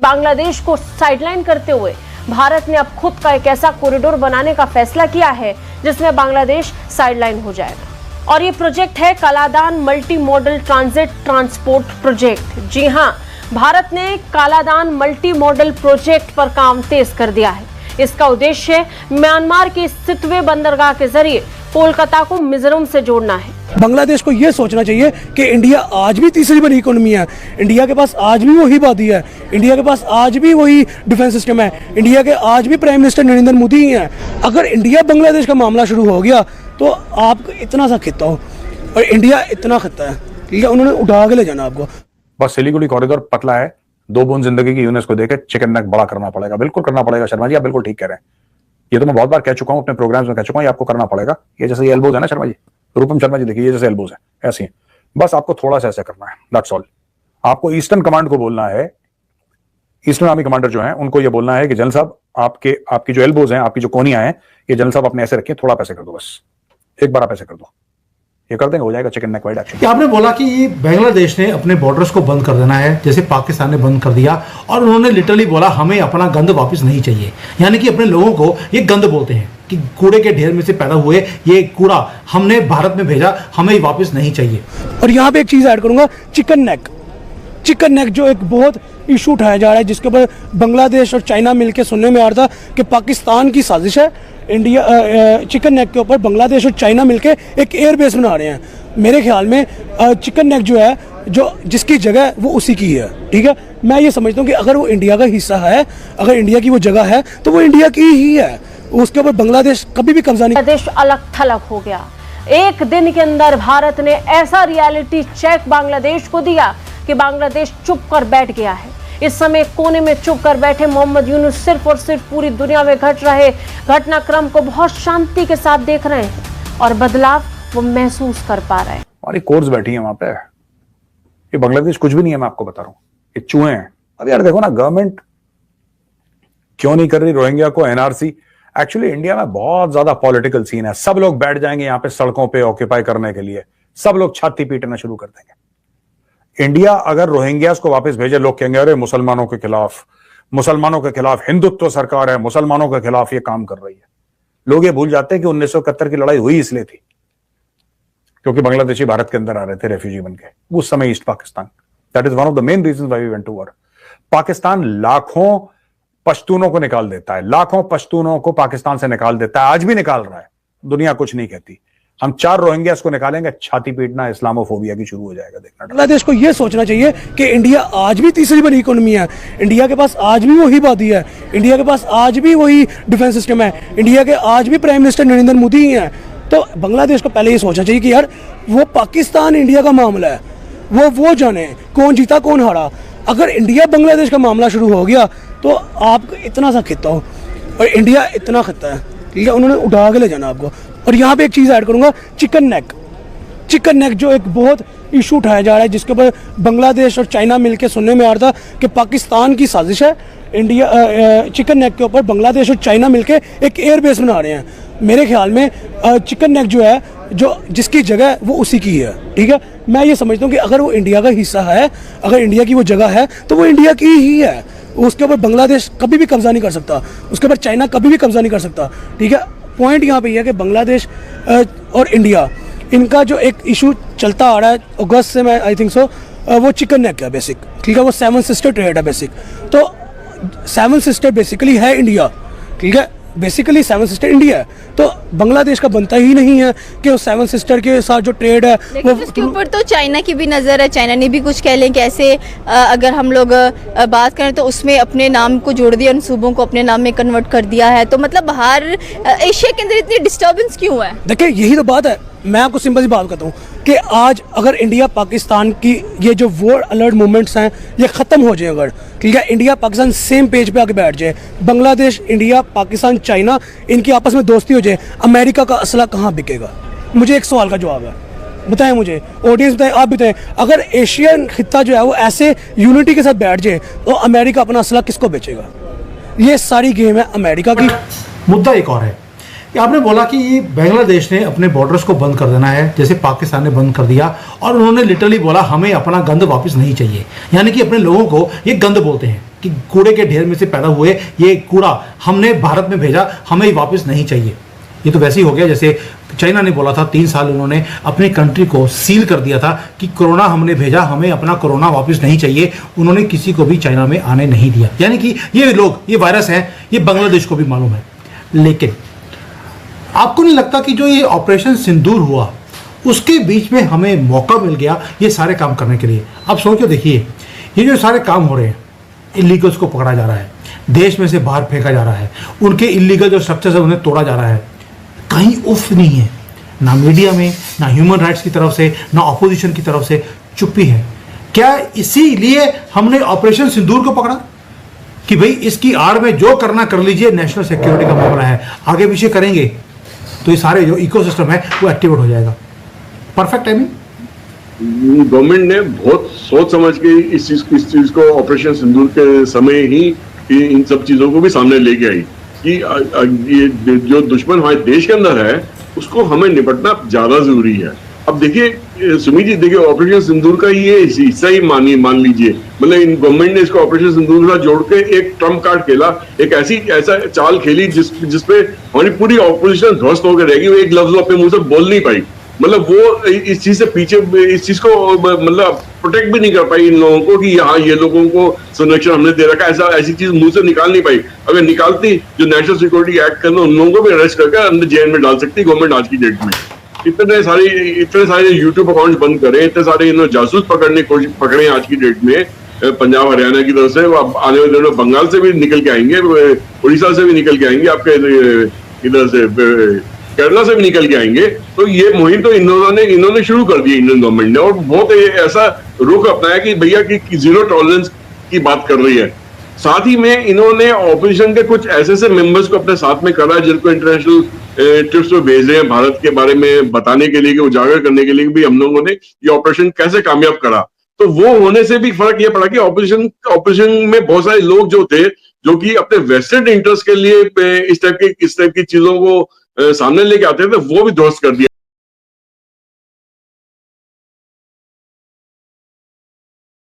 बांग्लादेश को साइडलाइन करते हुए भारत ने अब खुद का एक ऐसा कॉरिडोर बनाने का फैसला किया है जिसमें बांग्लादेश साइडलाइन हो जाएगा। और ये प्रोजेक्ट है Kaladan multi modal transit transport project. जी हां, भारत ने कालादान मल्टी मॉडल प्रोजेक्ट पर काम तेज कर दिया है। इसका उद्देश्य म्यांमार के 60वें बंदरगाह के जरिए कोलकाता को मिजोरम से जोड़ना है। बांग्लादेश को यह सोचना चाहिए कि इंडिया आज भी तीसरी बड़ी इकोनॉमी है, इंडिया के पास आज भी वही आबादी है, इंडिया के पास आज भी वही डिफेंस सिस्टम है, इंडिया के आज भी प्राइम मिनिस्टर नरेंद्र मोदी ही हैं। अगर इंडिया बांग्लादेश का मामला शुरू हो गया तो आप इतना सा खिता हो और इंडिया इतना खिता है, ठीक है, उन्होंने उठा के ले जाना आपको। बस सिलीगुड़ी कॉरिडोर पतला है, 2 बूंद जिंदगी की यूनेस्को देके चिकन नेक बड़ा करना पड़ेगा। बिल्कुल करना पड़ेगा शर्मा जी, आप बिल्कुल ठीक कह रहे हैं। ये तो मैं बहुत बार कह चुका हूं, अपने प्रोग्राम्स में कह चुका हूं, ये आपको करना पड़ेगा। ये जैसे ये एल्बोज है ना शर्मा जी, रूपम शर्मा जी देखिए, ये जैसे एल्बोज है ऐसे ही, बस आपको थोड़ा सा ऐसे करना है, दैट्स ऑल। आपको ईस्टर्न कमांड को बोलना है, ईस्टर्न आर्मी कमांडर जो है उनको ये बोलना है कि जनरल साहब आपकी जो एल्बोज हैं, आपकी जो कोनियां हैं, ये जनरल साहब अपने ऐसे रखिए, थोड़ा पैसे कर दो, बस एक बार आप ऐसे कर दो, ये कर देंगे, हो जाएगा चिकन नेक वाइड एक्शन। आपने बोला कि बांग्लादेश ने अपने बॉर्डर्स को बंद कर देना है जैसे पाकिस्तान ने बंद कर दिया, और उन्होंने लिटरली बोला हमें अपना गंद वापस नहीं चाहिए, यानी कि अपने लोगों को ये गंद बोलते हैं कि कूड़े के ढेर में से पैदा हुए ये कूड़ा हमने भारत में भेजा, हमें वापस नहीं चाहिए। और यहाँ पे एक चीज ऐड करूंगा, चिकन नेक जो एक बहुत इशू उठाया जा रहा है, जिसके ऊपर बांग्लादेश और चाइना मिलकर सुनने में आ रहा था कि पाकिस्तान की साजिश है। इंडिया चिकन नेक के ऊपर बांग्लादेश और चाइना मिलकर एक एयरबेस बना रहे हैं। मेरे ख्याल में चिकन नेक जो है, जो जिसकी जगह वो उसी की है, ठीक है। मैं ये समझता हूँ कि अगर वो इंडिया का हिस्सा है, अगर इंडिया की वो जगह है तो वो इंडिया की ही है, उसके ऊपर बांग्लादेश कभी भी कब्जा नहीं। बांग्लादेश अलग थलग हो गया। एक दिन के अंदर भारत ने ऐसा रियलिटी चेक बांग्लादेश को दिया कि बांग्लादेश चुप कर बैठ गया है। इस समय कोने में चुप कर बैठे मोहम्मद यूनुस सिर्फ और सिर्फ पूरी दुनिया में घट रहे घटनाक्रम को बहुत शांति के साथ देख रहे हैं और बदलाव वो महसूस कर पा रहे हैं। हमारी कोर्स बैठी है वहां पे, ये बांग्लादेश कुछ भी नहीं है, मैं आपको बता रहा हूं, ये चूहे हैं। अब यार देखो ना, गवर्नमेंट क्यों नहीं कर रही रोहिंग्या को एनआरसी। एक्चुअली इंडिया में बहुत ज्यादा पॉलिटिकल सीन है, सब लोग बैठ जाएंगे यहाँ पे सड़कों पे ऑक्यूपाई करने के लिए, सब लोग छाती पीटना शुरू कर देंगे। इंडिया अगर रोहिंग्यास को वापस भेजे, लोग कहेंगे अरे मुसलमानों के खिलाफ हिंदुत्व सरकार है, मुसलमानों के खिलाफ ये काम कर रही है। लोग ये भूल जाते हैं कि 1971 की लड़ाई हुई इसलिए थी क्योंकि बांग्लादेशी भारत के अंदर आ रहे थे रेफ्यूजी बन के, उस समय East Pakistan. That is one of the main reasons why we went to war. Pakistan लाखों पश्तूनों को निकाल देता है, लाखों पश्तूनों को पाकिस्तान से निकाल देता है, आज भी निकाल रहा है, दुनिया कुछ नहीं कहती। हम 4 रोहिंग्यास को निकालेंगे, छाती पीटना इस्लामोफोबिया की शुरू हो जाएगा, देखना। बांग्लादेश को यह सोचना चाहिए कि इंडिया आज भी तीसरी बड़ी इकोनॉमी है, इंडिया के पास आज भी वही आबादी है, इंडिया के पास आज भी वही डिफेंस सिस्टम है, इंडिया के आज भी प्राइम मिनिस्टर नरेंद्र मोदी ही हैं। तो बांग्लादेश को पहले ये सोचना चाहिए कि यार वो पाकिस्तान इंडिया का मामला है, वो जाने कौन जीता कौन हारा। अगर इंडिया बांग्लादेश का मामला शुरू हो गया तो आप इतना सा खिता हो और इंडिया इतना खिता है, ठीक है, उन्होंने उठा के ले जाना आपको। और यहाँ पे एक चीज ऐड करूंगा, चिकन नेक जो एक बहुत इशू उठाया जा रहा है, जिसके ऊपर बांग्लादेश और चाइना मिलकर सुनने में आ रहा था कि पाकिस्तान की साजिश है। इंडिया चिकन नेक के ऊपर बांग्लादेश और चाइना मिलकर एक एयरबेस बना रहे हैं। मेरे ख्याल में चिकन नेक जो है, जो जिसकी जगह वो उसी की है, ठीक है। मैं ये समझता हूँ कि अगर वो इंडिया का हिस्सा है, अगर इंडिया की वो जगह है तो वो इंडिया की ही है, उसके ऊपर बांग्लादेश कभी भी कब्जा नहीं कर सकता, उसके ऊपर चाइना कभी भी कब्जा नहीं कर सकता, ठीक है। पॉइंट यहाँ पे यह है कि बांग्लादेश और इंडिया, इनका जो एक इशू चलता आ रहा है अगस्त से, मैं आई थिंक सो, वो चिकन नेक है बेसिक, ठीक है, वो 7 सिस्टर ट्रेड है बेसिक। तो 7 सिस्टर बेसिकली है इंडिया, ठीक है, बेसिकली 7 सिस्टर इंडिया है। तो बांग्लादेश का बनता ही नहीं है कि उस 7 सिस्टर के साथ जो ट्रेड है वो, उसके ऊपर तो चाइना की भी नज़र है। चाइना ने भी कुछ कह लें कि ऐसे अगर हम लोग बात करें तो उसमें अपने नाम को जोड़ दिया, उन सूबों को अपने नाम में कन्वर्ट कर दिया है। तो मतलब बाहर एशिया के अंदर इतनी डिस्टर्बेंस क्यों है? देखिए यही तो बात है। मैं आपको सिंपल सी बात कहता हूँ कि आज अगर इंडिया पाकिस्तान की ये जो वॉर अलर्ट मूवमेंट्स हैं ये ख़त्म हो जाए, अगर ठीक है, इंडिया पाकिस्तान सेम पेज पे आके बैठ जाए, बांग्लादेश, इंडिया, पाकिस्तान, चाइना, इनकी आपस में दोस्ती हो जाए, अमेरिका का असला कहाँ बिकेगा? मुझे एक सवाल का जवाब है, बताएं मुझे, ऑडियंस बताएं, आप बताएं। अगर एशियन खित्ता जो है वो ऐसे यूनिटी के साथ बैठ जाए तो अमेरिका अपना असला किसको बेचेगा? ये सारी गेम है अमेरिका की। मुद्दा एक और है कि आपने बोला कि बांग्लादेश ने अपने बॉर्डर्स को बंद कर देना है जैसे पाकिस्तान ने बंद कर दिया, और उन्होंने लिटरली बोला हमें अपना गंद वापस नहीं चाहिए, यानी कि अपने लोगों को ये गंद बोलते हैं कि कूड़े के ढेर में से पैदा हुए ये कूड़ा हमने भारत में भेजा, हमें वापस नहीं चाहिए। ये तो वैसे ही हो गया जैसे चाइना ने बोला था 3 साल उन्होंने अपनी कंट्री को सील कर दिया था कि कोरोना हमने भेजा, हमें अपना कोरोना वापस नहीं चाहिए। उन्होंने किसी को भी चाइना में आने नहीं दिया। यानी कि ये लोग, ये वायरस है, ये बांग्लादेश को भी मालूम है। लेकिन आपको नहीं लगता कि जो ये ऑपरेशन सिंदूर हुआ उसके बीच में हमें मौका मिल गया ये सारे काम करने के लिए? अब सोच के देखिए, ये जो सारे काम हो रहे हैं, इलीगल्स को पकड़ा जा रहा है, देश में से बाहर फेंका जा रहा है, उनके इलीगल जो स्ट्रक्चर्स है उन्हें तोड़ा जा रहा है, कहीं उफ नहीं है, ना मीडिया में, ना ह्यूमन राइट्स की तरफ से, ना ऑपोजिशन की तरफ से, चुप्पी है। क्या इसीलिए हमने ऑपरेशन सिंदूर को पकड़ा कि भाई इसकी आड़ में जो करना कर लीजिए, नेशनल सिक्योरिटी का मामला है, आगे पीछे करेंगे तो ये सारे जो इकोसिस्टम है वो एक्टिवेट हो जाएगा? Perfect timing. गवर्नमेंट ने बहुत सोच समझ के इस चीज को ऑपरेशन सिंदूर के समय ही इन सब चीजों को भी सामने लेके आई कि ये जो दुश्मन हमारे देश के अंदर है उसको हमें निपटना ज्यादा जरूरी है। अब देखिए सुमित जी, देखिए ऑपरेशन सिंदूर का ये हिस्सा ही मान लीजिए, मतलब इन गवर्नमेंट ने इसको ऑपरेशन सिंदूर का जोड़ के एक ट्रम्प कार्ड खेला, एक ऐसा चाल खेली जिसपे हमारी पूरी ऑपोजिशन ध्वस्त होकर रहेगी, वो एक लफ्ज अपने मुंह से बोल नहीं पाई। मतलब वो इस चीज से पीछे, इस चीज को मतलब प्रोटेक्ट भी नहीं कर पाई इन लोगों को कि यहाँ ये लोगों को संरक्षण हमने दे रखा है, ऐसी चीज मुंह से निकाल नहीं पाई। अगर निकालती, जो नेशनल सिक्योरिटी एक्ट करना, उन लोगों को भी अरेस्ट करके अंदर जेल में डाल सकती गवर्नमेंट आज की डेट में। इतने सारे यूट्यूब अकाउंट बंद करे, इतने सारे जासूस पकड़े आज की डेट में पंजाब हरियाणा की तरफ से, आने वाले दिनों बंगाल से भी निकल के आएंगे, उड़ीसा से भी निकल के आएंगे, आपके इधर से केरला से भी निकल के आएंगे। तो ये मुहिम तो इन्होंने शुरू कर दी इंडियन गवर्नमेंट ने, और बहुत ऐसा रुख अपनाया कि भैया की जीरो टॉलरेंस की बात कर रही है। साथ ही में इन्होंने ऑपोजिशन के कुछ ऐसे मेंबर्स को अपने साथ में करा जिनको इंटरनेशनल ट्रिप्स पे भेज रहे हैं भारत के बारे में बताने के लिए, कि उजागर करने के लिए भी हम लोगों ने ये ऑपरेशन कैसे कामयाब करा। तो वो होने से भी फर्क ये पड़ा कि ऑपोजिशन में बहुत सारे लोग जो थे, जो कि अपने वेस्टेड इंटरेस्ट के लिए इस टाइप की चीजों को सामने लेके आते थे, वो भी ध्वस्त कर दिया।